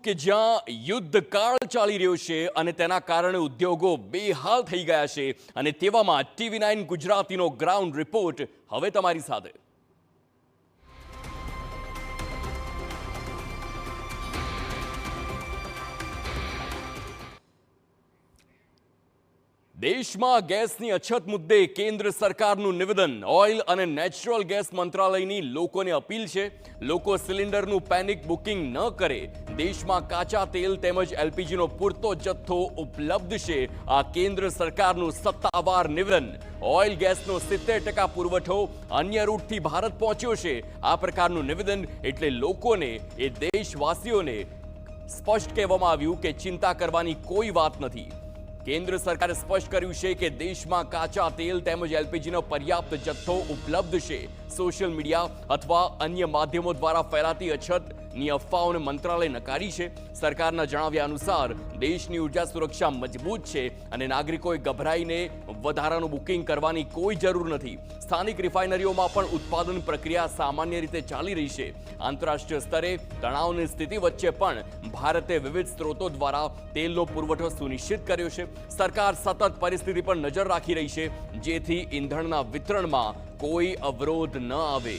કે જ્યાં યુદ્ધકાળ ચાલી રહ્યો છે અને તેના કારણે ઉદ્યોગો બેહાલ થઈ ગયા છે અને તેવામાં TV9 ગુજરાતીનો ગ્રાઉન્ડ રિપોર્ટ હવે તમારી સાથે। દેશમાં ગેસની અછત મુદ્દે કેન્દ્ર સરકારનું નિવેદન। ઓઇલ અને નેચરલ ગેસ મંત્રાલયની લોકોને અપીલ છે, લોકો સિલિન્ડરનું પેનિક બુકિંગ ન કરે। દેશમાં કાચા તેલ તેમજ એલપીજીનો પૂરતો જથ્થો ઉપલબ્ધ છે, આ કેન્દ્ર સરકારનું સત્તાવાર નિવેદન। ઓઇલ ગેસનો 70% પુરવઠો અન્ય રૂટથી ભારત પહોંચ્યો છે, આ પ્રકારનું નિવેદન એટલે લોકોને એ દેશવાસીઓને સ્પષ્ટ કહેવામાં આવ્યું કે ચિંતા કરવાની કોઈ વાત નથી। કેન્દ્ર સરકારે સ્પષ્ટ કર્યું છે કે દેશમાં કાચા તેલ તેમજ એલપીજીનો પર્યાપ્ત જથ્થો ઉપલબ્ધ છે। સોશિયલ મીડિયા અથવા અન્ય માધ્યમો દ્વારા ફેલાતી અછતની અફવાઓને મંત્રાલય નકારી છે। સરકારના જણાવ્યા અનુસાર દેશની ઉર્જા સુરક્ષા મજબૂત છે અને નાગરિકોએ ગભરાઈને વધારાનું બુકિંગ કરવાની કોઈ જરૂર નથી। સ્થાનિક રિફાઇનરીઓમાં પણ ઉત્પાદન પ્રક્રિયા સામાન્ય રીતે ચાલી રહી છે। આંતરરાષ્ટ્રીય સ્તરે તણાવની સ્થિતિ વચ્ચે પણ ભારતે વિવિધ સ્ત્રોતો દ્વારા તેલનો પુરવઠો સુનિશ્ચિત કર્યો છે। સરકાર સતત પરિસ્થિતિ પર નજર રાખી રહી છે, જેથી ઈંધણના વિતરણમાં કોઈ અવરોધ ન આવે।